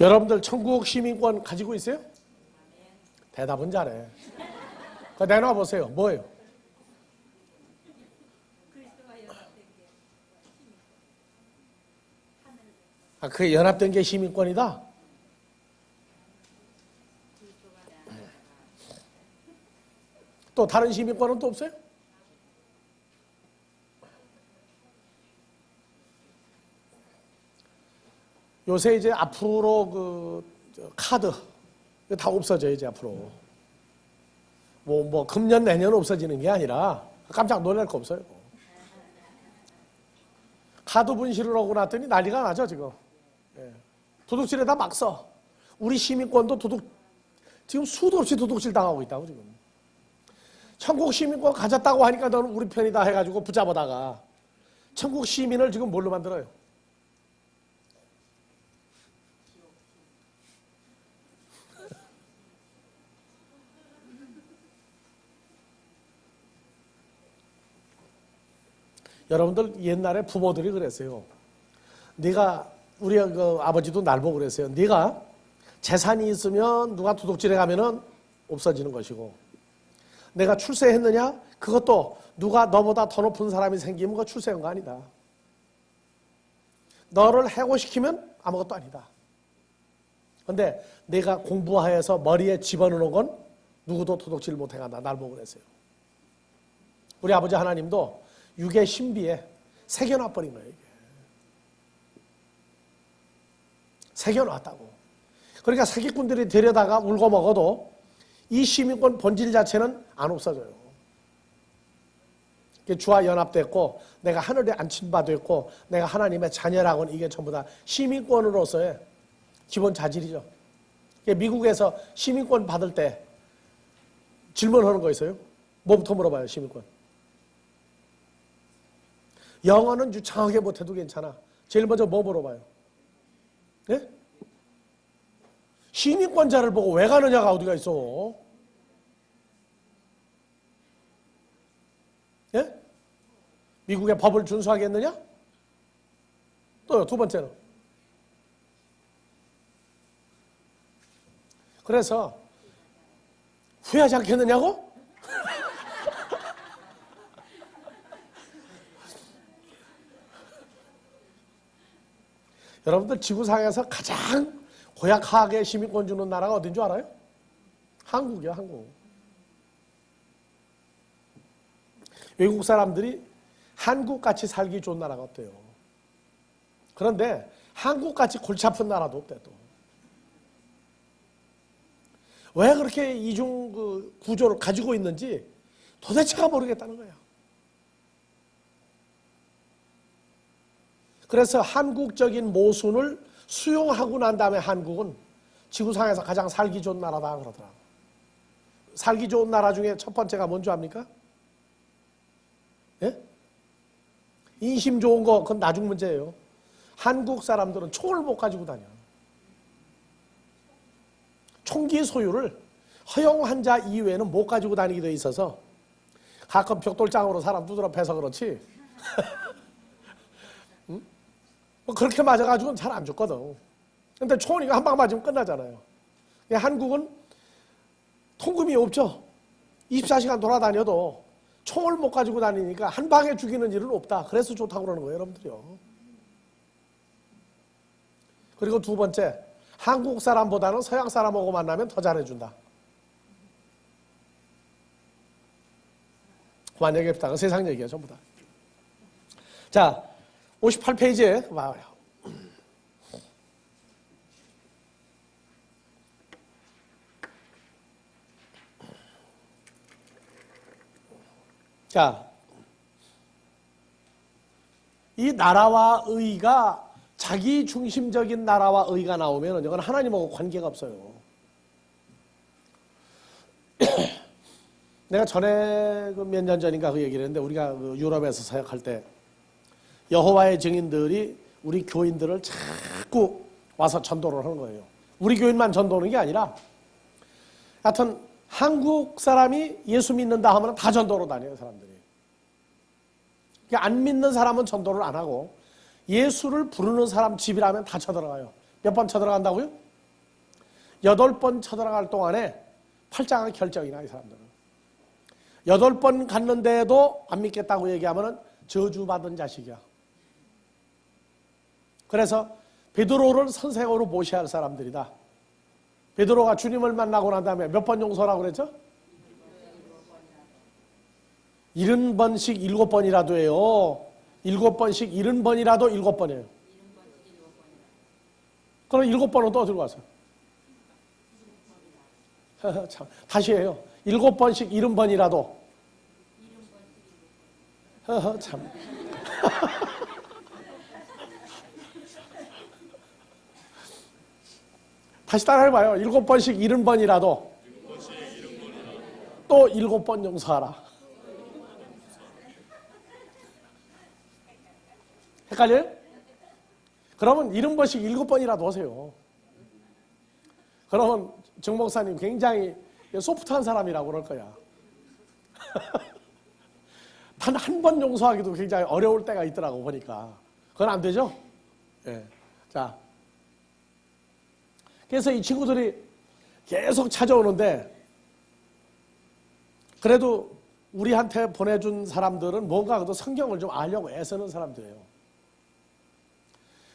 여러분들 천국 시민권 가지고 있어요? 대답은 잘해. 그거 내놔 보세요. 뭐예요? 아, 그게 연합된 게 시민권이다? 또 다른 시민권은 또 없어요? 요새 이제 앞으로 카드 다 없어져요, 이제 앞으로. 뭐 금년 내년 없어지는 게 아니라 깜짝 놀랄 거 없어요. 카드 분실을 하고 났더니 난리가 나죠, 지금. 예. 도둑질에다 막 써. 우리 시민권도 지금 수도 없이 도둑질 당하고 있다고, 지금. 천국 시민권 가졌다고 하니까 너는 우리 편이다 해가지고 붙잡아다가 천국 시민을 지금 뭘로 만들어요? 여러분들 옛날에 부모들이 그랬어요. 우리 아버지도 날 보고 그랬어요. 네가 재산이 있으면 누가 도둑질해 가면은 없어지는 것이고, 내가 출세했느냐? 그것도 누가 너보다 더 높은 사람이 생기면 그거 출세한 거 아니다. 너를 해고시키면 아무것도 아니다. 근데 내가 공부하여서 머리에 집어넣은 건 누구도 도둑질 못해 간다. 날 보고 그랬어요. 우리 아버지 하나님도 육의 신비에 새겨놔버린 거예요. 이게. 새겨놨다고. 그러니까 사기꾼들이 데려다가 울고 먹어도 이 시민권 본질 자체는 안 없어져요. 주와 연합됐고 내가 하늘에 앉힌 됐고 내가 하나님의 자녀라고는 이게 전부 다 시민권으로서의 기본 자질이죠. 미국에서 시민권 받을 때 질문하는 거 있어요? 뭐부터 물어봐요, 시민권? 영어는 유창하게 못해도 괜찮아. 제일 먼저 뭐 물어봐요? 네? 시민권자를 보고 왜 가느냐가 어디가 있어? 예? 미국의 법을 준수하겠느냐? 또요, 두 번째는. 그래서 후회하지 않겠느냐고? 여러분들 지구상에서 가장 고약하게 시민권 주는 나라가 어딘 줄 알아요? 한국이요, 한국. 외국 사람들이 한국같이 살기 좋은 나라가 없대요. 그런데 한국같이 골치 아픈 나라도 없대 또. 왜 그렇게 이중 구조를 가지고 있는지 도대체가 모르겠다는 거야. 그래서 한국적인 모순을 수용하고 난 다음에 한국은 지구상에서 가장 살기 좋은 나라다 그러더라고요. 살기 좋은 나라 중에 첫 번째가 뭔지 압니까? 예? 인심 좋은 거 그건 나중 문제예요. 한국 사람들은 총을 못 가지고 다녀. 총기 소유를 허용한 자 이외에는 못 가지고 다니게 돼 있어서 가끔 벽돌장으로 사람 두드러 패서 그렇지. 응? 뭐 그렇게 맞아가지고는 잘 안 죽거든. 근데 총이가 한 방 맞으면 끝나잖아요. 한국은 통금이 없죠. 24시간 돌아다녀도 총을 못 가지고 다니니까 한 방에 죽이는 일은 없다. 그래서 좋다고 그러는 거예요, 여러분들이요. 그리고 두 번째, 한국 사람보다는 서양 사람하고 만나면 더 잘해준다. 그만 얘기합시다. 세상 얘기야, 전부 다. 자, 58페이지에 봐요. 자, 이 나라와 의가 자기 중심적인 나라와 의가 나오면 이건 하나님하고 관계가 없어요. 내가 전에 몇 년 전인가 그 얘기를 했는데 우리가 유럽에서 사역할 때 여호와의 증인들이 우리 교인들을 자꾸 와서 전도를 하는 거예요. 우리 교인만 전도하는 게 아니라 하여튼 한국 사람이 예수 믿는다 하면 다 전도로 다녀요, 사람들이. 안 믿는 사람은 전도를 안 하고 예수를 부르는 사람 집이라면 다 쳐들어가요. 몇 번 쳐들어간다고요? 8번 쳐들어갈 동안에 팔자가 결정이 나, 이 사람들은. 8번 갔는데도 안 믿겠다고 얘기하면 저주받은 자식이야. 그래서 베드로를 선생으로 모셔야 할 사람들이다. 베드로가 주님을 만나고 난 다음에 몇 번 용서라고 그랬죠? 70번씩 7번이라도 해요. 7번씩 70번이라도 7번이에요. 그럼 7번은 또 들고 왔어요. 참, 다시 해요. 7번씩 70번이라도. 참. 다시 따라해봐요. 7번씩 70번이라도. 또 7번 용서하라. 헷갈려요? 그러면 70번씩 7번이라도 하세요. 그러면 정 목사님 굉장히 소프트한 사람이라고 그럴 거야. 단 한 번 용서하기도 굉장히 어려울 때가 있더라고 보니까. 그건 안 되죠? 예. 자. 그래서 이 친구들이 계속 찾아오는데, 그래도 우리한테 보내준 사람들은 뭔가 그래도 성경을 좀 알려고 애쓰는 사람들이에요.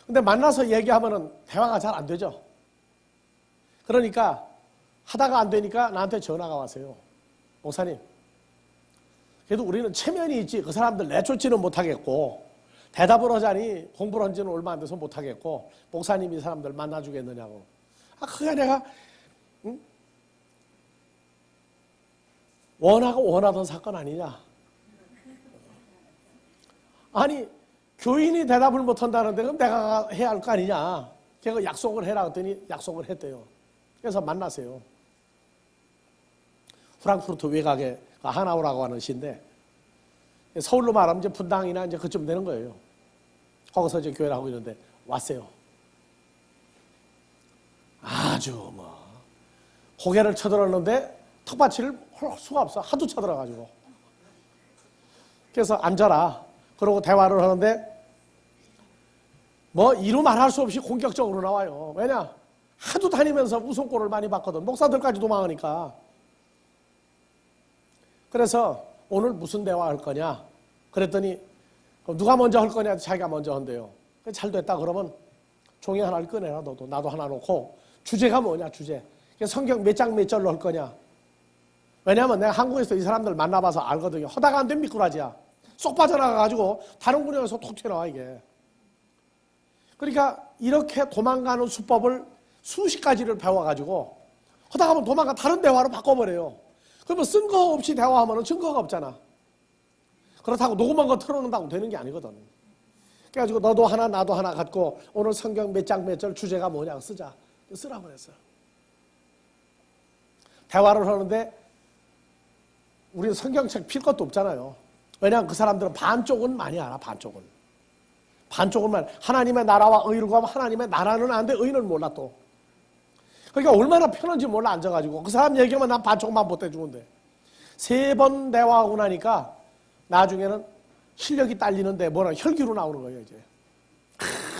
근데 만나서 얘기하면은 대화가 잘 안 되죠. 그러니까 하다가 안 되니까 나한테 전화가 왔어요. 목사님, 그래도 우리는 체면이 있지 그 사람들 내쫓지는 못하겠고, 대답을 하자니 공부를 한 지는 얼마 안 돼서 못하겠고, 목사님이 이 사람들 만나주겠느냐고. 아, 그게 내가 원하던 사건 아니냐. 아니, 교인이 대답을 못한다는데 그럼 내가 해야 할 거 아니냐. 걔가 약속을 해라 했더니 약속을 했대요. 그래서 만나세요. 프랑크푸르트 외곽에 하나우라고 하는 시인데, 서울로 말하면 이제 분당이나 이제 그쯤 되는 거예요. 거기서 이제 교회를 하고 있는데 왔어요. 아주 뭐 고개를 쳐들었는데 턱받이를 할 수가 없어. 하도 쳐들어가지고. 그래서 앉아라. 그러고 대화를 하는데 뭐 이루 말할 수 없이 공격적으로 나와요. 왜냐? 하도 다니면서 우선꼴을 많이 봤거든. 목사들까지 도망하니까. 그래서 오늘 무슨 대화할 거냐? 그랬더니 누가 먼저 할 거냐? 자기가 먼저 한대요. 잘 됐다 그러면 종이 하나를 꺼내라. 너도 나도 하나 놓고 주제가 뭐냐? 주제. 성경 몇 장 몇 절로 할 거냐? 왜냐하면 내가 한국에서 이 사람들 만나봐서 알거든요. 허다가 안 된 미꾸라지야. 쏙 빠져나가가지고 다른 분야에서 톡 튀어나와 이게. 그러니까 이렇게 도망가는 수법을 수십 가지를 배워가지고 하다 가면 도망가 다른 대화로 바꿔버려요. 그러면 쓴거 없이 대화하면 증거가 없잖아. 그렇다고 녹음한 거 틀어놓는다고 되는 게 아니거든. 그래가지고 너도 하나 나도 하나 갖고 오늘 성경 몇 장 몇 절 주제가 뭐냐고 쓰자. 쓰라고 그랬어요. 대화를 하는데 우리는 성경책 필 것도 없잖아요. 왜냐하면 그 사람들은 반쪽은 많이 알아. 반쪽은 말. 하나님의 나라와 의를 구하면 하나님의 나라는 아는데 의는 몰라 또. 그러니까 얼마나 편한지 몰라 앉아가지고 그 사람 얘기하면 난 반쪽만 보태주는데 3번 대화하고 나니까 나중에는 실력이 딸리는데 뭐라 혈기로 나오는 거예요 이제.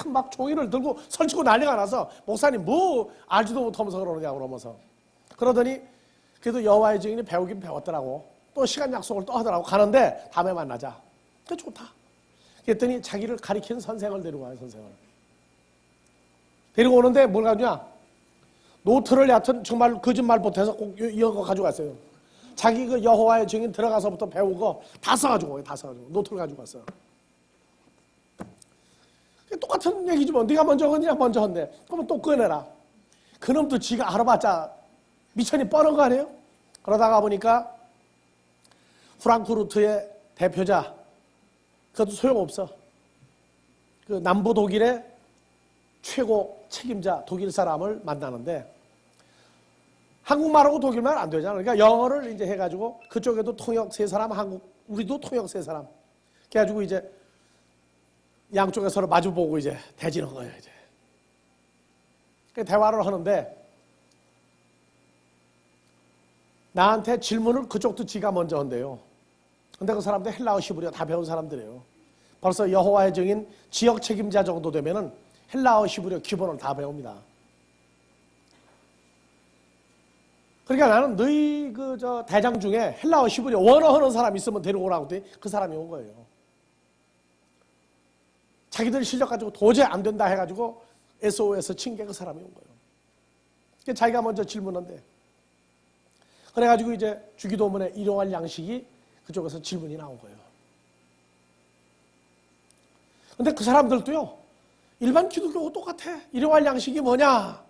막 종이를 들고 설치고 난리가 나서 목사님 뭐 알지도 못하면서 그러느냐고 그러면서 그러더니 그래도 여호와의 증인이 배우긴 배웠더라고. 또 시간 약속을 또 하더라고. 가는데 다음에 만나자. 그게 좋다. 그랬더니 자기를 가리킨 선생을 데리고 와요. 선생을 데리고 오는데 뭘 가져냐, 노트를 얕은 정말 거짓말 못해서 꼭 이거 가지고 왔어요. 자기 그 여호와의 증인 들어가서부터 배우고 다 써가지고 노트를 가지고 왔어. 똑같은 얘기지 뭐. 네가 먼저 하냐 먼저 한대. 그러면 또 꺼내라. 그놈도 지가 알아봤자 미천이 뻔한 거 아니에요? 그러다가 보니까 프랑크푸르트의 대표자, 그것도 소용없어. 그 남부 독일의 최고 책임자 독일 사람을 만나는데 한국말하고 독일말 안 되잖아. 그러니까 영어를 이제 해가지고 그쪽에도 통역 3사람, 우리도 통역 3사람. 그래가지고 이제 양쪽에 서로 마주보고 이제 대지는 거예요, 이제. 대화를 하는데 나한테 질문을 그쪽도 지가 먼저 한대요. 근데 그 사람들 헬라어 히브리어 다 배운 사람들이에요. 벌써 여호와의 증인 지역 책임자 정도 되면은 헬라어 히브리어 기본을 다 배웁니다. 그러니까 나는 너희 대장 중에 헬라어 히브리어 원어 하는 사람 있으면 데리고 오라고 했더니 그 사람이 온 거예요. 자기들 실력 가지고 도저히 안 된다 해가지고 SOS 친 게 그 사람이 온 거예요. 그러니까 자기가 먼저 질문한대. 그래가지고 이제 주기도문에 일용할 양식이 그쪽에서 질문이 나온 거예요. 근데 그 사람들도요, 일반 기독교하고 똑같아. 일용할 양식이 뭐냐?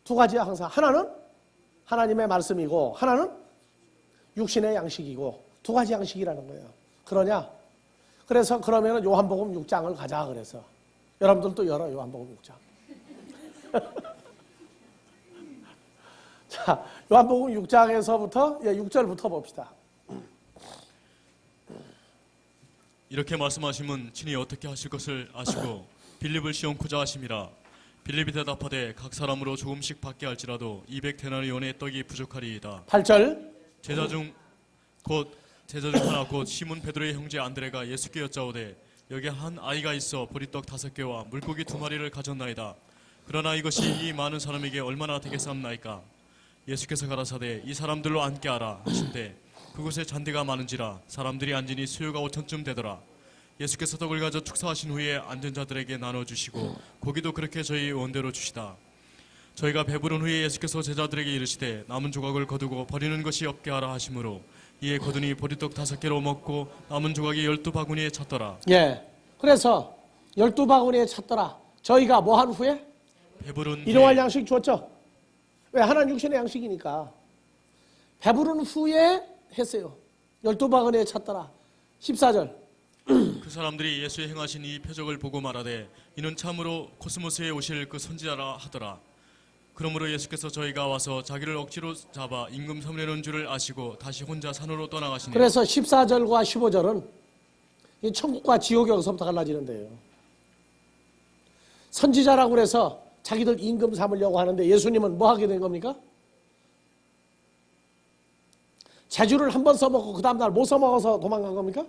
두 가지야, 항상. 하나는 하나님의 말씀이고, 하나는 육신의 양식이고, 두 가지 양식이라는 거예요. 그러냐? 그래서 그러면은 요한복음 6장을 가자, 그래서. 여러분들도 열어, 요한복음 6장. 자, 요한복음 6장에서부터, 6절부터 봅시다. 이렇게 말씀하시면 친히 어떻게 하실 것을 아시고 빌립을 시험코자 하심이라. 빌립이 대답하되 각 사람으로 조금씩 받게 할지라도 200데나리온의 떡이 부족하리이다. 8절. 제자 중 하나 곧 시몬 베드로의 형제 안드레가 예수께 여짜오되 여기 한 아이가 있어 보리떡 5개와 물고기 2마리를 가졌나이다. 그러나 이것이 이 많은 사람에게 얼마나 되겠사옵나이까. 예수께서 가라사대 이 사람들로 앉게 하라 하신대 그곳에 잔디가 많은지라 사람들이 앉으니 수요가 5천쯤 되더라. 예수께서 떡을 가져 축사하신 후에 앉은 자들에게 나눠주시고 고기도 그렇게 저희 원대로 주시다. 저희가 배부른 후에 예수께서 제자들에게 이르시되 남은 조각을 거두고 버리는 것이 없게 하라 하시므로 이에 거두니 보리떡 5개로 먹고 남은 조각이 12바구니에 찼더라. 예. 그래서 12바구니에 찼더라. 저희가 뭐 한 후에? 배부른 일용할 양식 줬죠. 왜? 하나는 육신의 양식이니까. 배부른 후에 했어요. 12바구니에 찼더라. 14절. 그 사람들이 예수의 행하신 이 표적을 보고 말하되 이는 참으로 코스모스에 오실 그 선지자라 하더라. 그러므로 예수께서 저희가 와서 자기를 억지로 잡아 임금 삼으려는 줄을 아시고 다시 혼자 산으로 떠나가시니. 그래서 14절과 15절은 이 천국과 지옥이 여기서부터 갈라지는데요. 선지자라고 그래서 자기들 임금 삼으려고 하는데 예수님은 뭐 하게 된 겁니까? 제주를 한 번 써먹고 그 다음날 못 써먹어서 도망간 겁니까?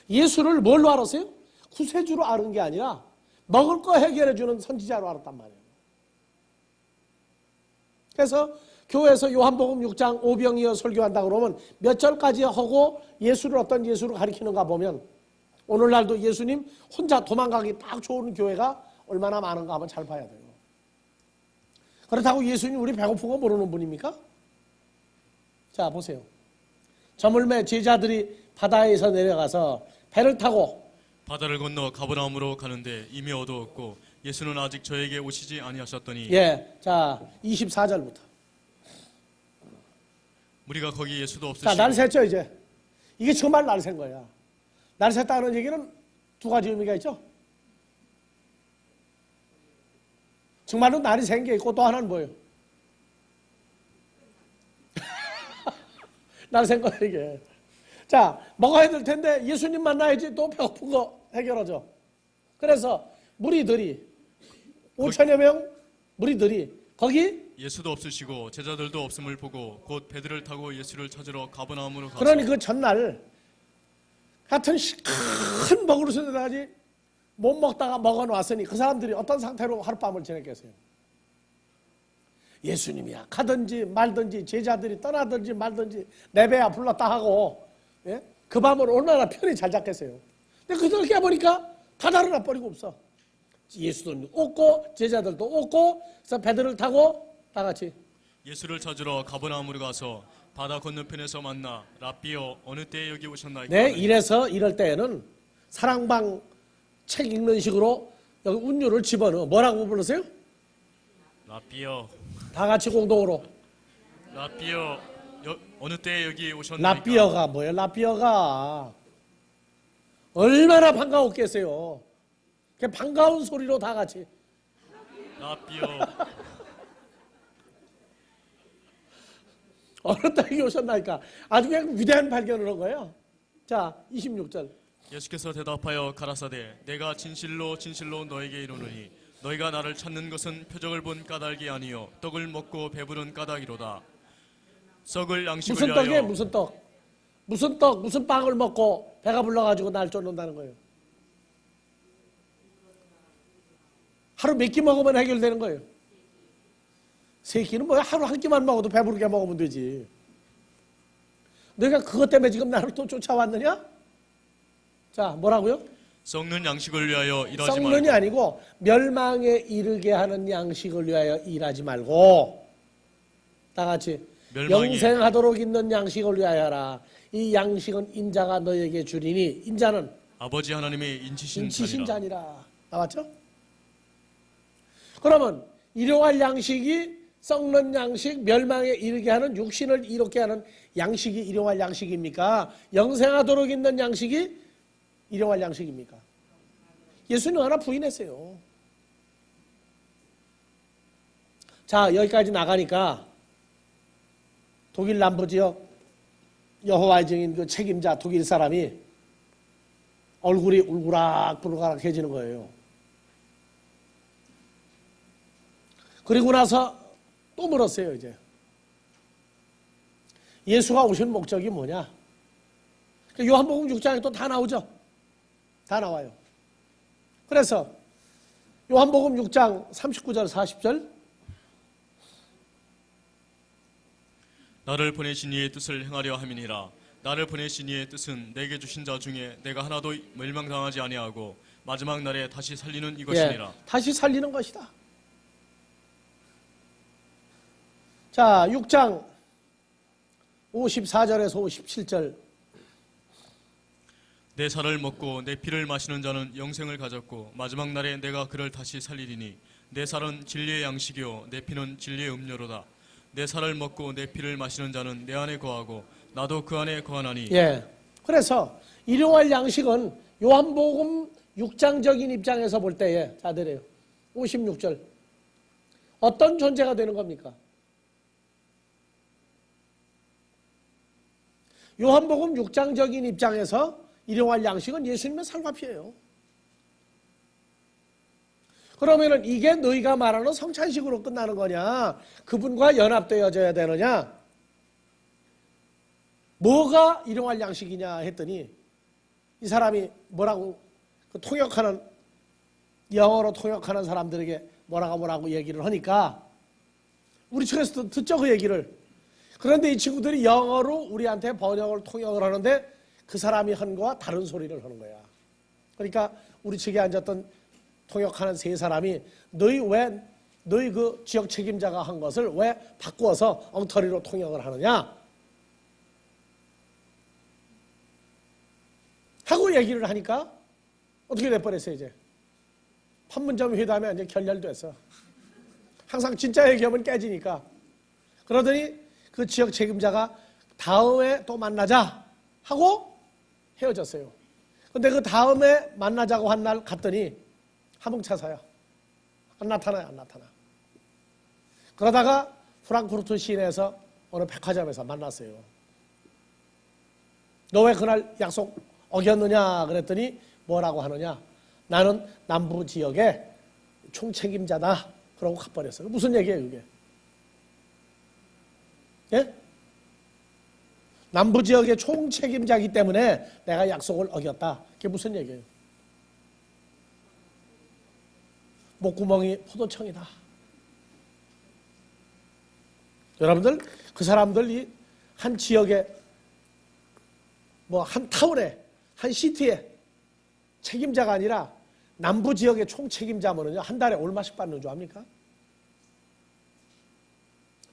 예수를 뭘로 알았어요? 구세주로 아는 게 아니라 먹을 거 해결해주는 선지자로 알았단 말이에요. 그래서 교회에서 요한복음 6장 오병이어 설교한다 그러면 몇 절까지 하고 예수를 어떤 예수를 가리키는가 보면 오늘날도 예수님 혼자 도망가기 딱 좋은 교회가 얼마나 많은가 한번 잘 봐야 돼요. 그렇다고 예수님 우리 배고픈 거 모르는 분입니까? 자 보세요. 저물매 제자들이 바다에서 내려가서 배를 타고 바다를 건너 가버나움으로 가는데 이미 어두웠고 예수는 아직 저에게 오시지 아니하셨더니 자 24절부터 우리가 거기 예수도 없으시고. 자 날 샜죠 이제. 이게 정말 날 샌 거야. 날 샜다는 얘기는 두 가지 의미가 있죠. 정말로 날이 샌 게 있고 또 하나는 뭐예요? 날 샌 거야 이게. 자 먹어야 될 텐데 예수님 만나야지 또 배고픈 거 해결하죠. 그래서 무리들이 5천여 명 무리들이 거기 예수도 없으시고 제자들도 없음을 보고 곧 배들을 타고 예수를 찾으러 가버나움으로 가서. 그러니 그 전날 같은 큰 먹으릇에다가지 못 먹다가 먹어놨으니 그 사람들이 어떤 상태로 하룻밤을 지냈겠어요? 예수님이야 가든지 말든지 제자들이 떠나든지 말든지 내 배야 불렀다 하고 그 밤을 얼마나 편히 잘 잤겠어요. 근데 그들 깨보니까 다 다른 앞버리고 없어. 예수도 없고 제자들도 없고 그래서 배들을 타고 다 같이 예수를 찾으러 가버나움으로 가서 바다 건너편에서 만나 라삐여 어느 때에 여기 오셨나이까. 네, 이래서 이럴 때에는 사랑방 책 읽는 식으로 여기 운율을 집어넣어. 뭐라고 부르세요? 라삐여. 다 같이 공동으로. 라삐여 어느 때에 여기 오셨나이까. 라삐어가 뭐예요? 라삐어가 얼마나 반가웠겠어요. 그 반가운 소리로 다 같이 라삐여. 어느 때에 오셨나이까. 아주 그냥 위대한 발견을 한 거예요. 자, 26절. 예수께서 대답하여 가라사대 내가 진실로 진실로 너에게 이르노니 너희가 나를 찾는 것은 표적을 본 까닭이 아니요 떡을 먹고 배부른 까닭이로다. 썩을 양식을 무슨 위하여. 떡이에요? 무슨 떡? 무슨 떡? 무슨 빵을 먹고 배가 불러가지고 날 쫓는다는 거예요? 하루 몇 끼 먹으면 해결되는 거예요. 세 끼는 뭐야? 하루 한 끼만 먹어도 배부르게 먹으면 되지. 너희가 그것 때문에 지금 나를 또 쫓아왔느냐? 자, 뭐라고요? 썩는 양식을 위하여 일하지 썩는이 말고 아니고 멸망에 이르게 하는 양식을 위하여 일하지 말고, 다 같이 영생하도록 있는 양식을 위하여 하라. 이 양식은 인자가 너에게 주리니, 인자는 아버지 하나님의 인치신 자니라. 자니라. 나왔죠? 그러면 일용할 양식이 썩는 양식, 멸망에 이르게 하는, 육신을 이롭게 하는 양식이 일용할 양식입니까? 영생하도록 있는 양식이 일용할 양식입니까? 예수님 하나 부인했어요. 자, 여기까지 나가니까 독일 남부 지역 여호와의 증인 그 책임자 독일 사람이 얼굴이 울그락불그락해지는 거예요. 그리고 나서 또 물었어요. 이제 예수가 오신 목적이 뭐냐? 요한복음 6장에 또 다 나오죠. 다 나와요. 그래서 요한복음 6장 39절 40절 나를 보내신 이의 뜻을 행하려 함이니라. 나를 보내신 이의 뜻은 내게 주신 자 중에 내가 하나도 멸망당하지 아니하고 마지막 날에 다시 살리는 이것이니라. 다시 살리는 것이다. 자, 6장 54절에서 57절 내 살을 먹고 내 피를 마시는 자는 영생을 가졌고 마지막 날에 내가 그를 다시 살리리니 내 살은 진리의 양식이요 내 피는 진리의 음료로다. 내 살을 먹고 내 피를 마시는 자는 내 안에 거하고 나도 그 안에 거하나니. 그래서 일용할 양식은 요한복음 6장적인 입장에서 볼 때에 자 들어요. 56절 어떤 존재가 되는 겁니까? 요한복음 6장적인 입장에서 일용할 양식은 예수님의 살과 피예요. 그러면은 이게 너희가 말하는 성찬식으로 끝나는 거냐? 그분과 연합되어져야 되느냐? 뭐가 일용할 양식이냐 했더니 이 사람이 뭐라고 그 통역하는 영어로 통역하는 사람들에게 뭐라고 얘기를 하니까 우리 측에서 듣죠 그 얘기를. 그런데 이 친구들이 영어로 우리한테 번역을 통역을 하는데 그 사람이 한 거와 다른 소리를 하는 거야. 그러니까 우리 측에 앉았던 통역하는 세 사람이 너희 그 지역 책임자가 한 것을 왜 바꾸어서 엉터리로 통역을 하느냐 하고 얘기를 하니까 어떻게 돼버렸어요. 이제 판문점 회담에 이제 결렬됐어. 항상 진짜 얘기하면 깨지니까. 그러더니 그 지역 책임자가 다음에 또 만나자 하고 헤어졌어요. 근데 그 다음에 만나자고 한 날 갔더니 하몽차사야. 안 나타나. 그러다가 프랑크푸르트 시내에서 어느 백화점에서 만났어요. 너 왜 그날 약속 어겼느냐 그랬더니 뭐라고 하느냐. 나는 남부 지역의 총책임자다. 그러고 가버렸어요. 무슨 얘기예요 그게? 예? 남부 지역의 총책임자이기 때문에 내가 약속을 어겼다. 그게 무슨 얘기예요? 목구멍이 포도청이다. 여러분들 그 사람들이 한 지역에 뭐 한 타운에 한 시티에 책임자가 아니라 남부 지역의 총책임자면은요 한 달에 얼마씩 받는 줄 압니까?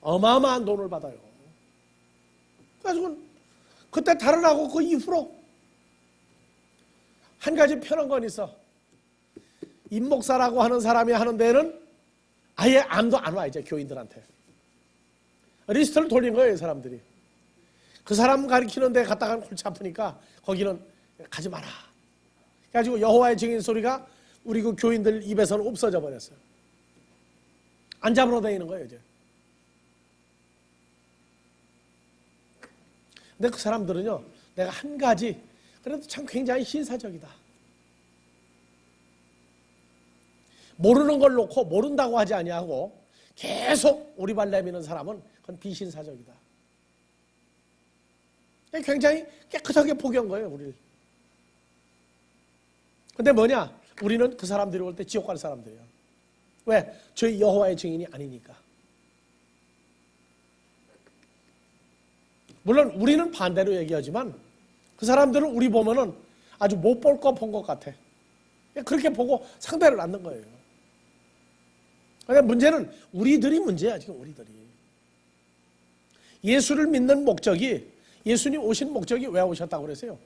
어마어마한 돈을 받아요. 그래서 그때 달아나고 그 이후로 한 가지 편한 건 있어. 임목사라고 하는 사람이 하는 데는 아예 암도 안 와 이제 교인들한테. 리스트를 돌린 거예요 이 사람들이. 그 사람 가리키는 데 갔다가 골치 아프니까 거기는 가지 마라. 그래가지고 여호와의 증인 소리가 우리 그 교인들 입에서는 없어져 버렸어요. 안 잡으러 다니는 거예요 이제. 근데 그 사람들은요, 내가 한 가지, 그래도 참 굉장히 신사적이다. 모르는 걸 놓고 모른다고 하지 아니하고 계속 오리발 내미는 사람은 그건 비신사적이다. 굉장히 깨끗하게 포기한 거예요, 우리를. 근데 뭐냐? 우리는 그 사람들이 올 때 지옥 갈 사람들이야. 왜? 저희 여호와의 증인이 아니니까. 물론 우리는 반대로 얘기하지만 그 사람들은 우리 보면은 아주 못 볼 거 본 것 같아. 그렇게 보고 상대를 낳는 거예요. 그러니까 문제는 우리들이 문제야, 지금 우리들이. 예수를 믿는 목적이, 예수님 오신 목적이 왜 오셨다고 그러세요?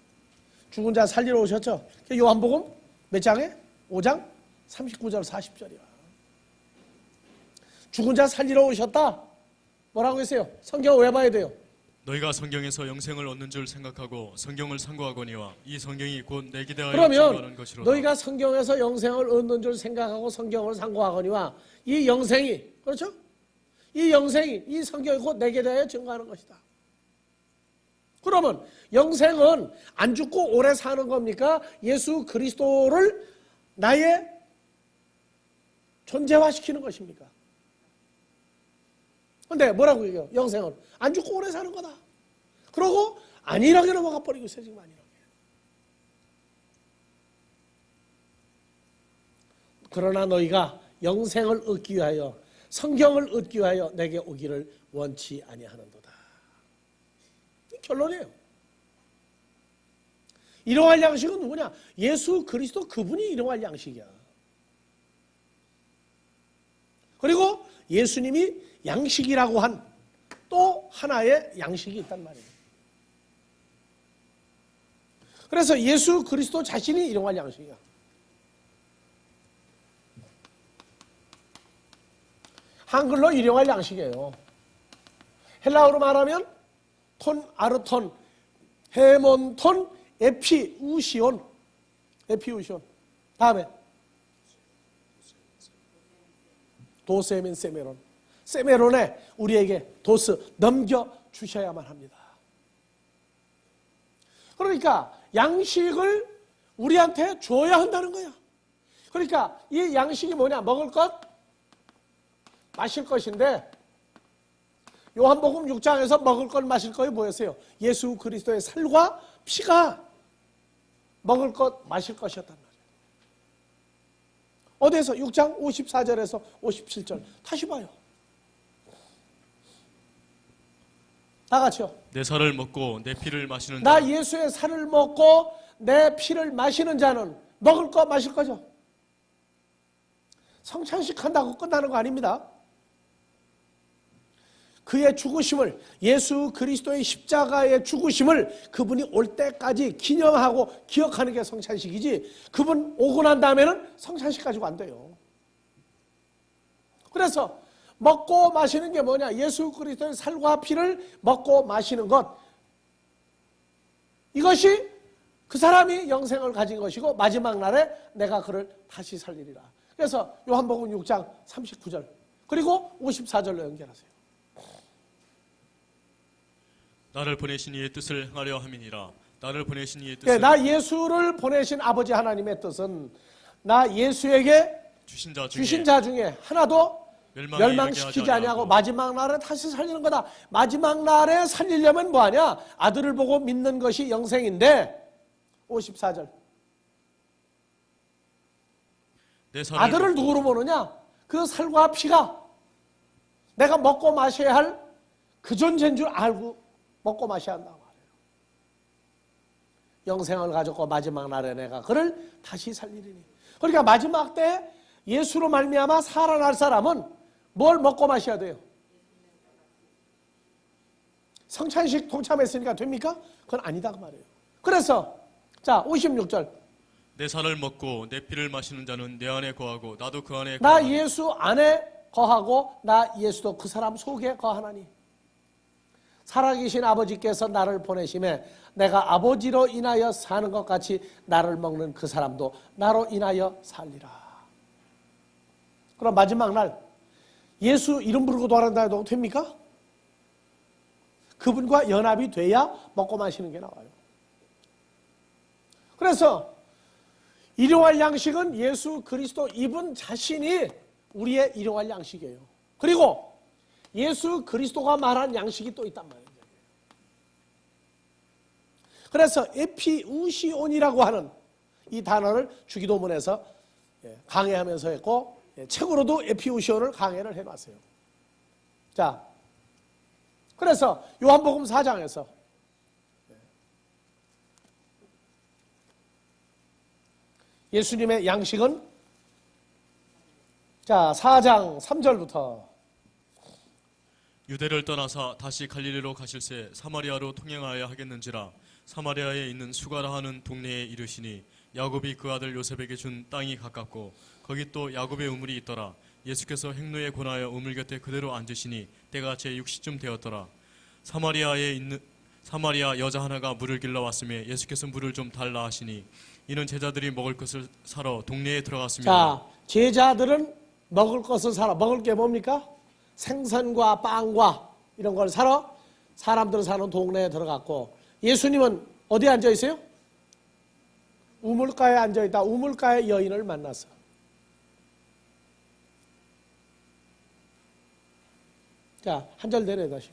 죽은 자 살리러 오셨죠? 요한복음 몇 장에? 5장 39절 40절이야. 죽은 자 살리러 오셨다. 뭐라고 했어요? 성경을 왜 봐야 돼요? 너희가 성경에서 영생을 얻는 줄 생각하고 성경을 상고하거니와 이 성경이 곧 내게 대하여 그러면 증거하는 것이로다. 너희가 성경에서 영생을 얻는 줄 생각하고 성경을 상고하거니와 이 영생이, 그렇죠? 이 영생이, 이 성경이 곧 내게 대하여 증거하는 것이다. 그러면 영생은 안 죽고 오래 사는 겁니까? 예수 그리스도를 나의 존재화시키는 것입니까? 근데 뭐라고 얘기해요? 영생은 안 죽고 오래 사는 거다. 그러고 안일하게 넘어가 버리고 있어요, 지금 안일하게. 그러나 너희가 영생을 얻기 위하여, 성경을 얻기 위하여 내게 오기를 원치 아니하는도다. 결론이에요. 일용할 양식은 누구냐? 예수 그리스도, 그분이 일용할 양식이야. 그리고 예수님이 양식이라고 한 또 하나의 양식이 있단 말이에요. 그래서 예수 그리스도 자신이 일용할 양식이야. 한글로 일용할 양식이에요. 헬라어로 말하면 톤, 아르톤, 헤몬톤, 에피우시온. 에피우시온. 다음에 도세민 세메론. 세메론에 우리에게 도스 넘겨주셔야만 합니다. 그러니까 양식을 우리한테 줘야 한다는 거야. 그러니까 이 양식이 뭐냐? 먹을 것, 마실 것인데 요한복음 6장에서 먹을 것, 마실 것이 뭐였어요? 예수 그리스도의 살과 피가 먹을 것, 마실 것이었단 말이에요. 어디에서? 6장 54절에서 57절. 다시 봐요. 다 같이요. 내 살을 먹고 내 피를 마시는 나 자, 예수의 살을 먹고 내 피를 마시는 자는 먹을 거 마실 거죠. 성찬식 한다고 끝나는 거 아닙니다. 그의 죽으심을, 예수 그리스도의 십자가의 죽으심을 그분이 올 때까지 기념하고 기억하는 게 성찬식이지, 그분 오고 난 다음에는 성찬식 가지고 안 돼요. 그래서 먹고 마시는 게 뭐냐? 예수 그리스도의 살과 피를 먹고 마시는 것. 이것이 그 사람이 영생을 가진 것이고 마지막 날에 내가 그를 다시 살리리라. 그래서 요한복음 6장 39절 그리고 54절로 연결하세요. 나를 보내신 이의 뜻을 행하려 함이니라. 나를 보내신 이의 뜻을, 나 예수를 보내신 아버지 하나님의 뜻은 나 예수에게 주신 자 중에 하나도 멸망시키지 아니하고 마지막 날에 다시 살리는 거다. 마지막 날에 살리려면 뭐하냐? 아들을 보고 믿는 것이 영생인데 54절 아들을 누구로 보느냐? 그 살과 피가 내가 먹고 마셔야 할 그 존재인 줄 알고 먹고 마셔야 한다고 말해요. 영생을 가졌고 마지막 날에 내가 그를 다시 살리리니. 그러니까 마지막 때 예수로 말미암아 살아날 사람은 뭘 먹고 마셔야 돼요? 성찬식 동참했으니까 됩니까? 그건 아니다 그 말이에요. 그래서 자 56절 내 살을 먹고 내 피를 마시는 자는 내 안에 거하고 나도 그 안에 나 거하나니. 예수 안에 거하고 나 예수도 그 사람 속에 거하나니. 살아계신 아버지께서 나를 보내심에 내가 아버지로 인하여 사는 것 같이 나를 먹는 그 사람도 나로 인하여 살리라. 그럼 마지막 날 예수 이름 부르고 돌아간다 해도 됩니까? 그분과 연합이 돼야 먹고 마시는 게 나와요. 그래서 일용할 양식은 예수 그리스도 이분 자신이 우리의 일용할 양식이에요. 그리고 예수 그리스도가 말한 양식이 또 있단 말이에요. 그래서 에피우시온이라고 하는 이 단어를 주기도문에서 강해하면서 했고 책으로도 에피우시온을 강해를 해놨어요. 자, 그래서 요한복음 4장에서 예수님의 양식은 자 4장 3절부터 유대를 떠나사 다시 갈릴리로 가실새 사마리아로 통행하여야 하겠는지라 사마리아에 있는 수가라 하는 동네에 이르시니 야곱이 그 아들 요셉에게 준 땅이 가깝고 거기 또 야곱의 우물이 있더라. 예수께서 행로에 권하여 우물 곁에 그대로 앉으시니 때가 제6시쯤 되었더라. 사마리아 여자 하나가 물을 길러 왔으며 예수께서 물을 좀 달라 하시니 이는 제자들이 먹을 것을 사러 동네에 들어갔습니다. 자 제자들은 먹을 것을 사러 먹을 게 뭡니까? 생선과 빵과 이런 걸 사러 사람들 사는 동네에 들어갔고 예수님은 어디에 앉아 있어요? 우물가에 앉아 있다. 우물가의 여인을 만났어. 자, 한 절 내려 다시.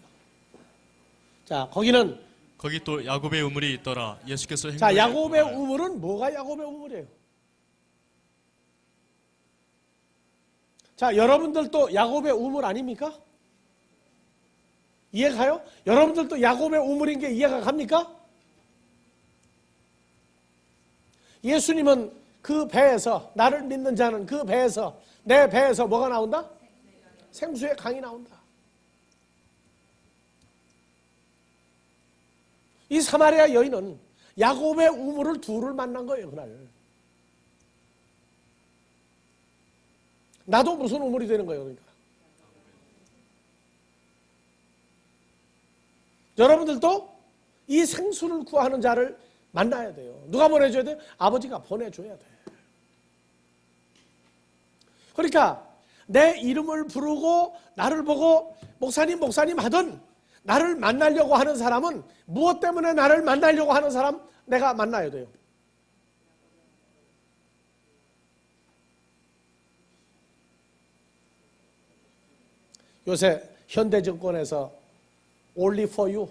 자, 거기는 거기 또 야곱의 우물이 있더라. 예수께서 행로에 자, 야곱의 권하여 우물은 뭐가 야곱의 우물이에요? 자, 여러분들도 야곱의 우물 아닙니까? 이해가요? 여러분들도 야곱의 우물인 게 이해가 갑니까? 예수님은 그 배에서 나를 믿는 자는 그 배에서 내 배에서 뭐가 나온다? 생수의 강이 나온다. 이 사마리아 여인은 야곱의 우물을 둘을 만난 거예요, 그날. 나도 무슨 우물이 되는 거예요, 그러니까. 여러분들도 이 생수를 구하는 자를 만나야 돼요. 누가 보내줘야 돼요? 아버지가 보내줘야 돼. 그러니까 내 이름을 부르고 나를 보고 목사님 하던 나를 만나려고 하는 사람은 무엇 때문에 나를 만나려고 하는 사람 내가 만나야 돼요. 요새 현대증권에서 Only for you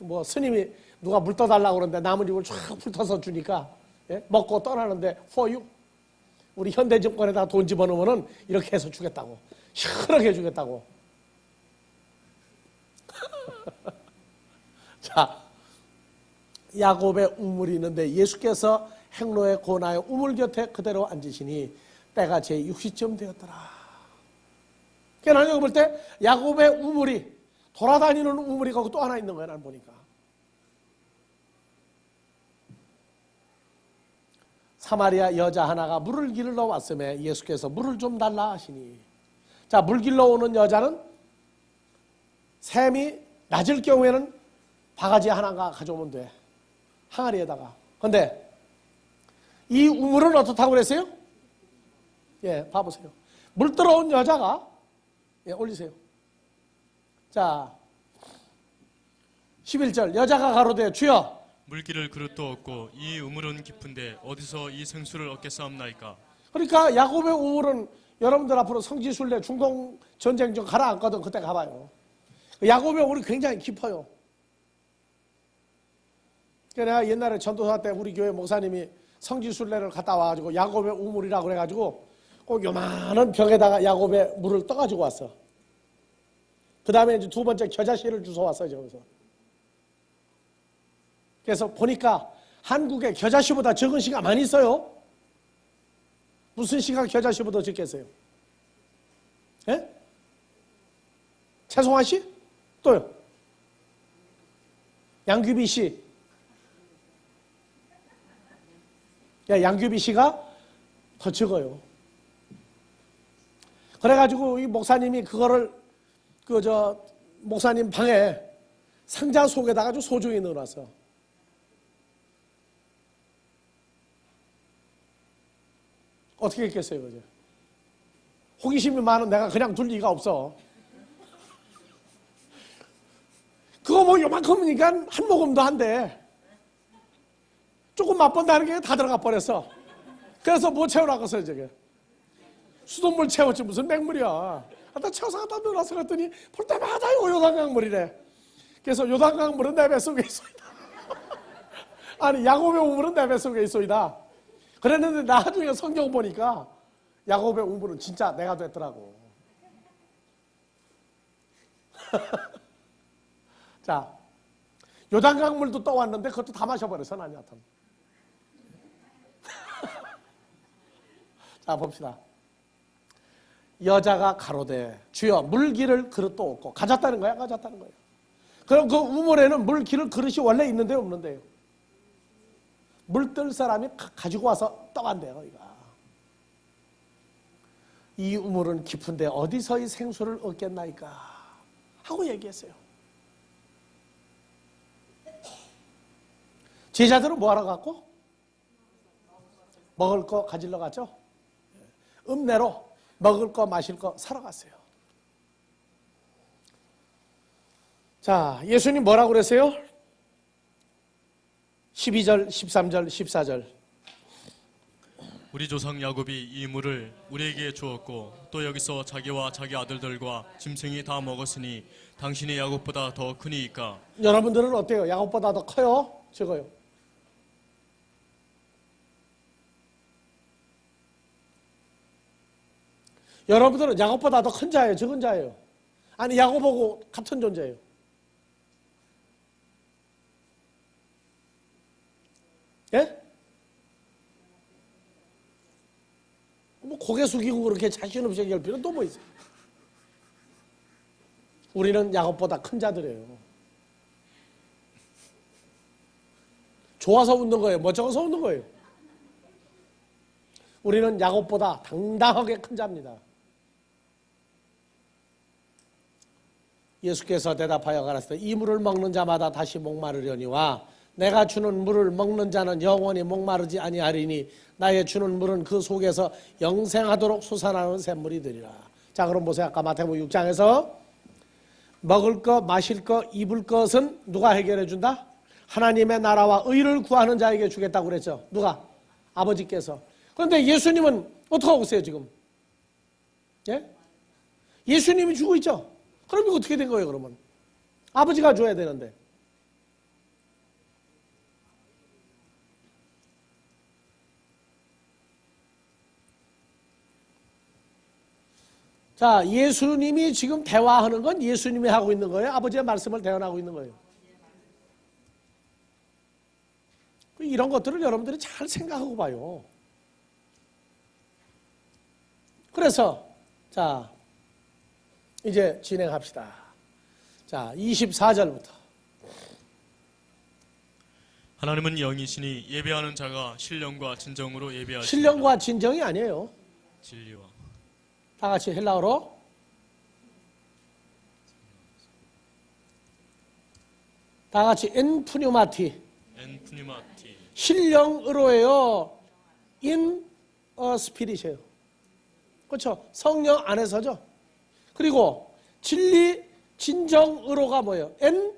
뭐 스님이 누가 물 떠달라고 그러는데 나뭇잎을 쫙 훑어서 주니까 예? 먹고 떠나는데 for you 우리 현대증권에다 돈 집어넣으면 이렇게 해서 주겠다고 시원하게 주겠다고. 자, 야곱의 우물이 있는데 예수께서 행로에 권하여 우물 곁에 그대로 앉으시니 때가 제6시쯤 되었더라. 그러니까 나는 볼 때 야곱의 우물이 돌아다니는 우물이 거기 또 하나 있는 거야, 난 보니까. 사마리아 여자 하나가 물을 길러 왔음에 예수께서 물을 좀 달라 하시니 자, 물 길러 오는 여자는 샘이 낮을 경우에는 바가지 하나가 가져오면 돼. 항아리에다가. 근데 이 우물은 어떻다고 그랬어요? 예, 봐보세요. 물 들어온 여자가 예, 올리세요. 자, 11절 여자가 가로되 주여 물기를 그릇도 없고 이 우물은 깊은데 어디서 이 생수를 얻겠사옵나이까. 그러니까 야곱의 우물은 여러분들 앞으로 성지순례 중동 전쟁 좀 가라앉거든. 그때 가봐요. 야곱의 우물이 굉장히 깊어요. 내가 옛날에 전도사 때 우리 교회 목사님이 성지순례를 갔다 와가지고 야곱의 우물이라고 그래가지고 꼭 요만한 벽에다가 야곱의 물을 떠가지고 왔어. 그 다음에 이제 두 번째 겨자씨를 주워왔어요, 저기서. 그래서 보니까 한국에 겨자씨보다 적은 씨가 많이 있어요. 무슨 씨가 겨자씨보다 적겠어요? 예? 최송환 씨? 또요? 양규비 씨? 야, 양규비 씨가 더 적어요. 그래가지고 이 목사님이 그거를 목사님 방에 상자 속에다가 아주 소중히 넣어놨어. 어떻게 했겠어요, 그죠? 호기심이 많은 내가 그냥 둘 리가 없어. 그거 뭐 요만큼이니까 한 모금도 안 돼. 조금 맛본다는 게 다 들어가 버렸어. 그래서 뭐 채우라고서 저게. 수돗물 채웠지 무슨 맹물이야. 갖다 채워서 갖다 넣어놨어. 그랬더니 볼 때마다 이거 요단강물이래. 그래서 요단강물은 내 뱃속에 있어이다. 아니 야곱의 우물은 내 뱃속에 있어이다. 그랬는데 나중에 성경 보니까 야곱의 우물은 진짜 내가 됐더라고. 자, 요단강 물도 떠왔는데 그것도 다 마셔버려서 난리 났다. 자, 봅시다. 여자가 가로되 주여 물기를 그릇도 없고 가졌다는 거야, 가졌다는 거예요. 그럼 그 우물에는 물기를 그릇이 원래 있는데요, 없는데요? 물 뜰 사람이 가지고 와서 떠간대요, 이가. 이 우물은 깊은데 어디서 이 생수를 얻겠나이까 하고 얘기했어요. 제자들은 뭐 하러 갔고? 먹을 거 가지러 갔죠? 읍내로 먹을 거 마실 거 사러 갔어요. 자, 예수님 뭐라고 그랬어요? 12절, 13절, 14절. 우리 조상 야곱이 이 물을 우리에게 주었고 또 여기서 자기와 자기 아들들과 짐승이 다 먹었으니 당신이 야곱보다 더 크니이까. 여러분들은 어때요? 야곱보다 더 커요? 적어요? 여러분들은 야곱보다 더 큰 자예요? 적은 자예요? 아니, 야곱하고 같은 존재예요? 예? 뭐 고개 숙이고 그렇게 자신 없이 얘기할 필요는 또 뭐 있어요? 우리는 야곱보다 큰 자들이에요. 좋아서 웃는 거예요? 멋쩍어서 웃는 거예요? 우리는 야곱보다 당당하게 큰 자입니다. 예수께서 대답하여 가라사대 이 물을 먹는 자마다 다시 목마르려니와 내가 주는 물을 먹는 자는 영원히 목마르지 아니하리니 나의 주는 물은 그 속에서 영생하도록 솟아나는 샘물이 되리라. 자, 그럼 보세요. 아까 마태복음 6장에서 먹을 것, 마실 것, 입을 것은 누가 해결해 준다? 하나님의 나라와 의를 구하는 자에게 주겠다고 그랬죠. 누가? 아버지께서. 그런데 예수님은 어떻게 하고 있어요 지금? 예? 예수님이 주고 있죠. 그럼 이거 어떻게 된 거예요 그러면? 아버지가 줘야 되는데. 자, 예수님이 지금 대화하는 건 예수님이 하고 있는 거예요? 아버지의 말씀을 대언하고 있는 거예요? 이런 것들을 여러분들이 잘 생각하고 봐요. 그래서 자, 이제 진행합시다. 자, 24절부터. 하나님은 영이시니 예배하는 자가 신령과 진정으로 예배하시리라. 신령과 진정이 아니에요. 진리와. 다 같이 헬라어로. 다 같이 엔푸뉴마티. 엔푸니마티. 신령으로예요. 인 스피릿이에요. 그렇죠? 성령 안에서죠. 그리고 진리 진정으로가 뭐예요? 엔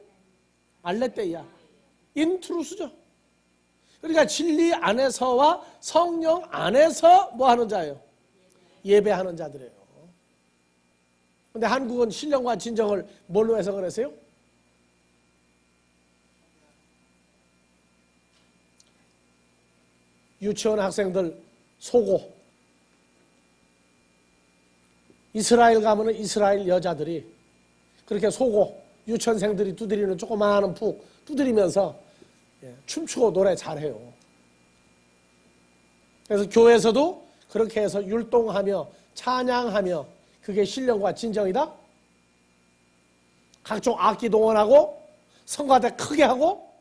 알레테이야. 인트루스죠. 그러니까 진리 안에서와 성령 안에서 뭐 하는 자예요? 예배하는 자들이에요. 근데 한국은 신령과 진정을 뭘로 해석을 했어요? 유치원 학생들 속옷. 이스라엘 가면은 이스라엘 여자들이 그렇게 속옷, 유치원생들이 두드리는 조그마한 푹 두드리면서 춤추고 노래 잘해요. 그래서 교회에서도 그렇게 해서 율동하며 찬양하며 그게 신령과 진정이다? 각종 악기 동원하고 성가대 크게 하고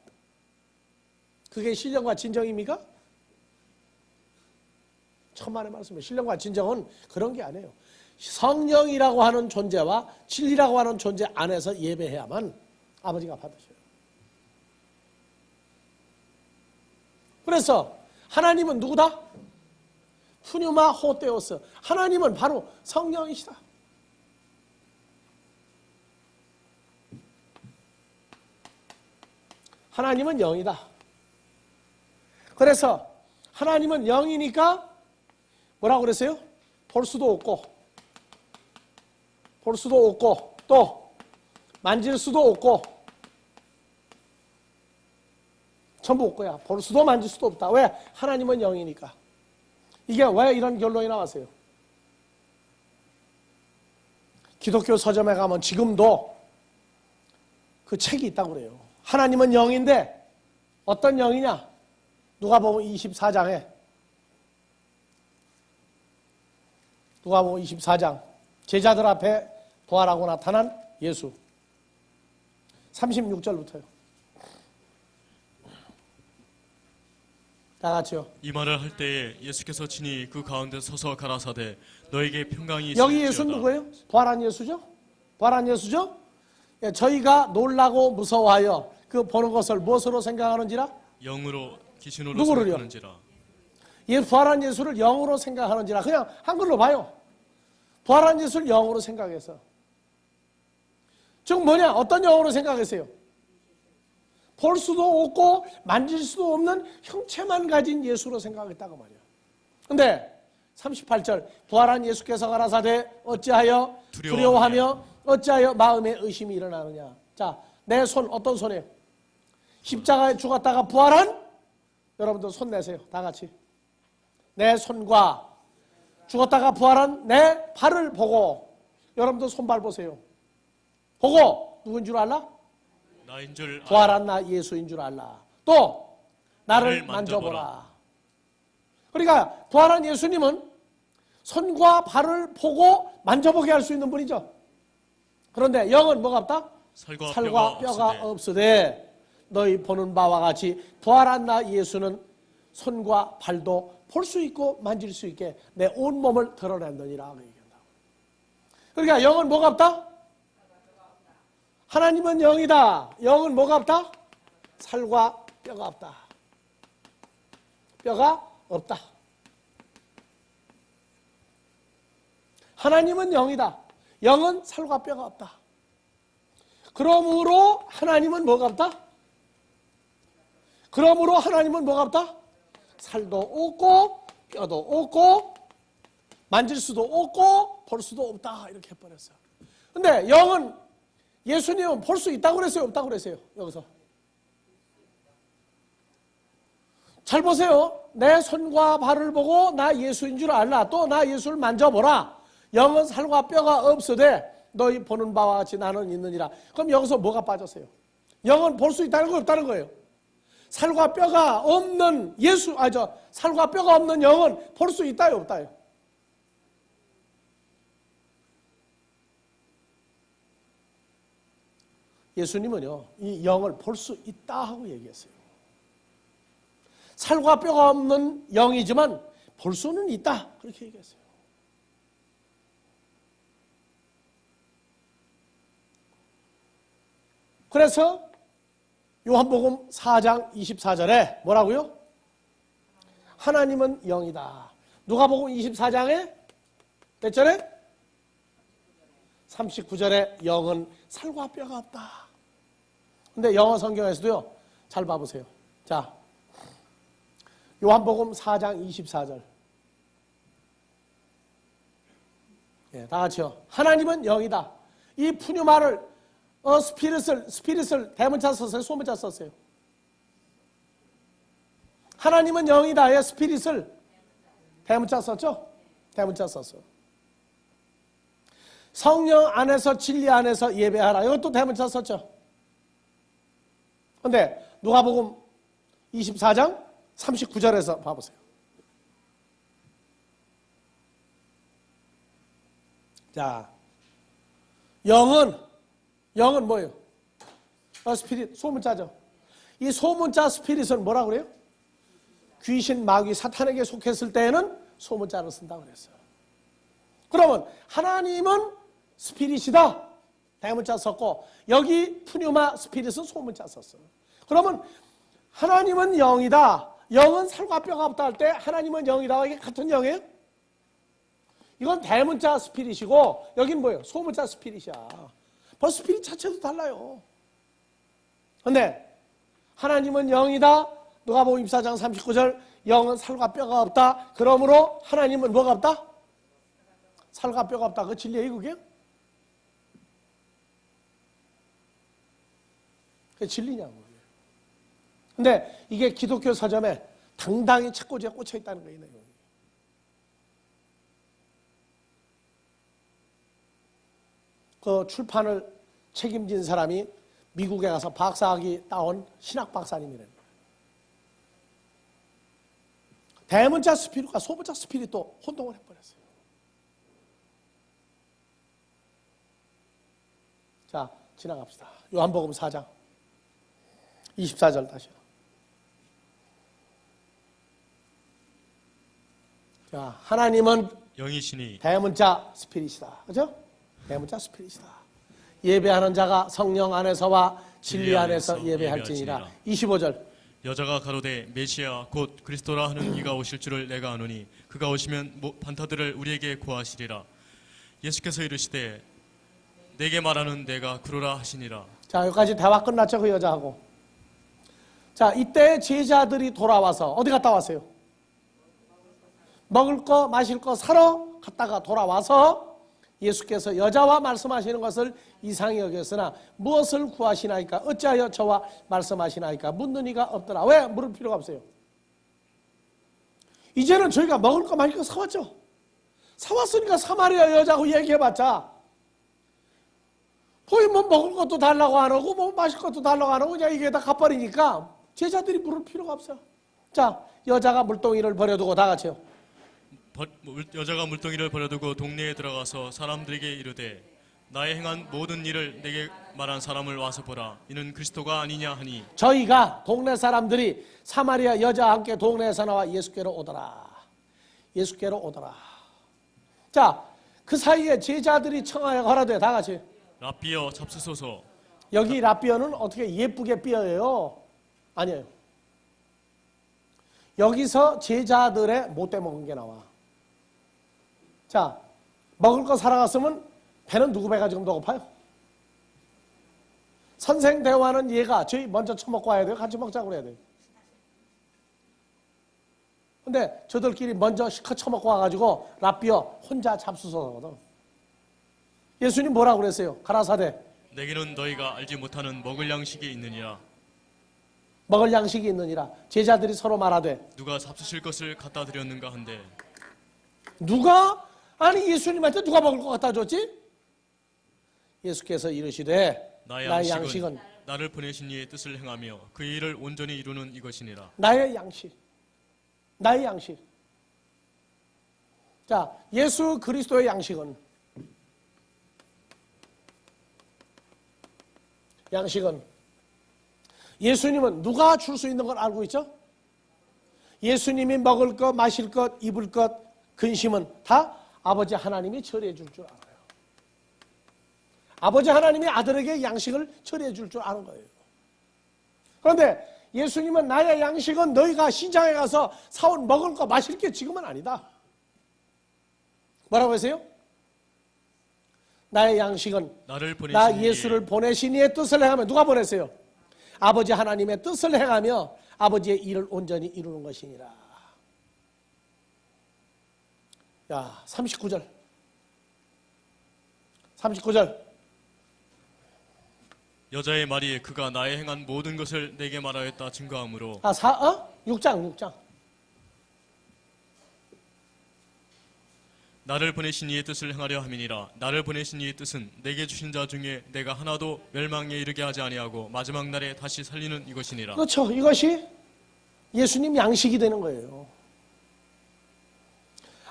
그게 신령과 진정입니까? 천만의 말씀이에요. 신령과 진정은 그런 게 아니에요. 성령이라고 하는 존재와 진리라고 하는 존재 안에서 예배해야만 아버지가 받으셔요. 그래서 하나님은 누구다? 푸뉴마 호테오스. 하나님은 바로 성령이시다. 하나님은 영이다. 그래서 하나님은 영이니까 뭐라고 그랬어요? 볼 수도 없고 또 만질 수도 없고 전부 없고야. 볼 수도 만질 수도 없다. 왜? 하나님은 영이니까. 이게 왜 이런 결론이 나왔어요? 기독교 서점에 가면 지금도 그 책이 있다고 그래요. 하나님은 영인데 어떤 영이냐? 누가복음 24장에 누가복음 24장 제자들 앞에 부활하고 나타난 예수 36절부터요. 다 같이요. 이 말을 할 때에 예수께서 친히 그 가운데 서서 가라사대 너에게 평강이 여기 있을지어다. 예수는 누구예요? 부활한 예수죠? 부활한 예수죠? 예, 저희가 놀라고 무서워하여 그 보는 것을 무엇으로 생각하는지라? 영으로 귀신으로 누구를요? 생각하는지라. 예, 부활한 예수를 영으로 생각하는지라. 그냥 한글로 봐요. 부활한 예수를 영으로 생각해서. 즉 뭐냐? 어떤 영으로 생각했어요? 볼 수도 없고 만질 수도 없는 형체만 가진 예수로 생각했다고 말이에요. 근데 38절 부활한 예수께서 가라사대 어찌하여 두려워하며 어찌하여 마음에 의심이 일어나느냐. 자, 내 손 어떤 손이에요? 십자가에 죽었다가 부활한 여러분들 손 내세요. 다 같이. 내 손과 죽었다가 부활한 내 발을 보고 여러분들 손발 보세요. 보고 누군 줄 알라? 나인 줄 부활한 나 예수인 줄 알라. 또 나를 만져보라. 그러니까 부활한 예수님은 손과 발을 보고 만져보게 할 수 있는 분이죠. 그런데 영은 뭐가 없다? 살과 뼈가 없으되 너희 보는 바와 같이 부활한 나 예수는 손과 발도 볼 수 있고 만질 수 있게 내 온몸을 드러낸느니라. 그러니까 영은 뭐가 없다? 하나님은 영이다. 영은 뭐가 없다? 살과 뼈가 없다. 뼈가 없다. 하나님은 영이다. 영은 살과 뼈가 없다. 그러므로 하나님은 뭐가 없다? 그러므로 하나님은 뭐가 없다? 살도 없고 뼈도 없고 만질 수도 없고 볼 수도 없다. 이렇게 해버렸어요. 근데 영은 예수님은 볼 수 있다고 그랬어요? 없다고 그랬어요? 여기서 잘 보세요. 내 손과 발을 보고 나 예수인 줄 알라. 또 나 예수를 만져보라. 영은 살과 뼈가 없으되 너희 보는 바와 같이 나는 있느니라. 그럼 여기서 뭐가 빠졌어요? 영은 볼 수 있다는 거 없다는 거예요. 살과 뼈가 없는 살과 뼈가 없는 영은 볼 수 있다요 없다요? 예수님은요 이 영을 볼 수 있다 하고 얘기했어요. 살과 뼈가 없는 영이지만 볼 수는 있다 그렇게 얘기했어요. 그래서 요한복음 4장 24절에 뭐라고요? 하나님은 영이다. 누가복음 24장에 몇 절에? 39절에 영은 살과 뼈가 없다. 근데 영어 성경에서도요. 잘 봐보세요. 자, 요한복음 4장 24절. 예, 다 같이요. 하나님은 영이다. 이 푸뉴마를 스피릿을 대문자 썼어요? 소문자 썼어요? 하나님은 영이다의 스피릿을 대문자 썼죠? 대문자 썼어요. 성령 안에서 진리 안에서 예배하라. 이것도 대문자 썼죠? 그런데 누가복음 24장 39절에서 봐보세요. 자, 영은 뭐예요? 스피릿, 소문자죠. 이 소문자 스피릿은 뭐라고 그래요? 귀신, 마귀, 사탄에게 속했을 때에는 소문자를 쓴다고 그랬어요. 그러면 하나님은 스피릿이다. 대문자 썼고 여기 푸뉴마 스피릿은 소문자 썼어요. 그러면 하나님은 영이다. 영은 살과 뼈가 없다 할 때 하나님은 영이다. 이게 같은 영이에요? 이건 대문자 스피릿이고 여긴 뭐예요? 소문자 스피릿이야. 벌써 스피릿 자체도 달라요. 그런데 하나님은 영이다. 누가복음 24장 39절 영은 살과 뼈가 없다. 그러므로 하나님은 뭐가 없다? 살과 뼈가 없다. 그 진리예요 그게? 그게 진리냐고. 근데 이게 기독교 서점에 당당히 책꽂이에 꽂혀 있다는 거예요. 그 출판을 책임진 사람이 미국에 가서 박사학위 따온 신학 박사님이라는 거예요. 대문자 스피릿과 소문자 스피릿도 혼동을 해버렸어요. 자, 지나갑시다. 요한복음 4장 24절 다시요. 자, 하나님은 영이시니 대문자 스피릿이다. 그죠? 대문자 스피릿이다. 예배하는 자가 성령 안에서와 진리 안에서 예배할지니라. 25절. 여자가 가로되 메시아 곧 그리스도라 하는 이가 오실 줄을 내가 아노니 그가 오시면 반타들을 우리에게 고하시리라. 예수께서 이르시되 내게 말하는 내가 그러라 하시니라. 자, 여기까지 대화 끝났죠, 그 여자하고. 자, 이때 제자들이 돌아와서 어디 갔다 왔어요? 먹을 거 마실 거 사러 갔다가 돌아와서 예수께서 여자와 말씀하시는 것을 이상히 여겼으나 무엇을 구하시나이까? 어찌하여 저와 말씀하시나이까? 묻는 이가 없더라. 왜? 물을 필요가 없어요. 이제는 저희가 먹을 거 마실 거 사왔죠. 사왔으니까 사마리아 여자하고 얘기해봤자 거의 뭐 먹을 것도 달라고 안 하고 뭐 마실 것도 달라고 안 하고 그냥 이게 다 갚아버리니까 제자들이 물을 필요가 없어요. 자, 여자가 물동이를 버려두고 다 같이요. 여자가 물동이를 버려두고 동네에 들어가서 사람들에게 이르되 나의 행한 모든 일을 내게 말한 사람을 와서 보라. 이는 그리스도가 아니냐 하니 저희가 동네 사람들이 사마리아 여자와 함께 동네에서 나와 예수께로 오더라. 예수께로 오더라. 자, 그 사이에 제자들이 청하여 가라되 다 같이. 라비어 잡수소서. 여기 라비어는 어떻게 예쁘게 삐어예요? 아니에요. 여기서 제자들의 못돼 먹은 게 나와. 자, 먹을 거 사러 갔으면 배는 누구 배가 지금 더 고파요? 선생 대화는 얘가 저희 먼저 처먹고 와야 돼요? 같이 먹자고 그래야 돼요? 근데 저들끼리 먼저 실컷 처먹고 와가지고 라비어 혼자 잡수서거든. 예수님 뭐라고 그랬어요? 가라사대 내게는 너희가 알지 못하는 먹을 양식이 있느니라. 먹을 양식이 있느니라. 제자들이 서로 말하되 누가 잡수실 것을 갖다 드렸는가 한데 누가? 아니 예수님한테 누가 먹을 거 갖다 줬지? 예수께서 이르시되 나의 양식은 나를 보내신 이의 뜻을 행하며 그 일을 온전히 이루는 이것이니라. 나의 양식. 나의 양식. 자, 예수 그리스도의 양식은 예수님은 누가 줄 수 있는 걸 알고 있죠? 예수님이 먹을 것, 마실 것, 입을 것, 근심은 다 아버지 하나님이 처리해 줄 줄 알아요. 아버지 하나님이 아들에게 양식을 처리해 줄 줄 아는 거예요. 그런데 예수님은 나의 양식은 너희가 시장에 가서 사온 먹을 거, 마실 게 지금은 아니다. 뭐라고 하세요? 나의 양식은 나 예수를 보내신 이의 뜻을 행하며. 누가 보냈어요? 아버지 하나님의 뜻을 행하며 아버지의 일을 온전히 이루는 것이니라. 야, 39절. 여자의 말이 그가 나의 행한 모든 것을 내게 말하였다 증거하므로. 6장. 나를 보내신 이의 뜻을 행하려 함이니라. 나를 보내신 이의 뜻은 내게 주신 자 중에 내가 하나도 멸망에 이르게 하지 아니하고 마지막 날에 다시 살리는 이것이니라. 그렇죠. 이것이 예수님 양식이 되는 거예요.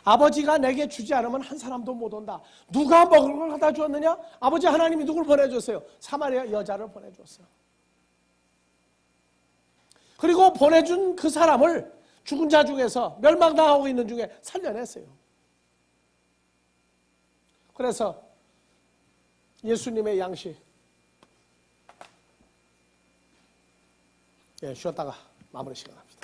아버지가 내게 주지 않으면 한 사람도 못 온다. 누가 먹을 걸 갖다 주었느냐? 아버지 하나님이 누굴 보내줬어요? 사마리아 여자를 보내줬어요. 그리고 보내준 그 사람을 죽은 자 중에서 멸망당하고 있는 중에 살려냈어요. 그래서 예수님의 양식. 쉬었다가 마무리 시간 합니다.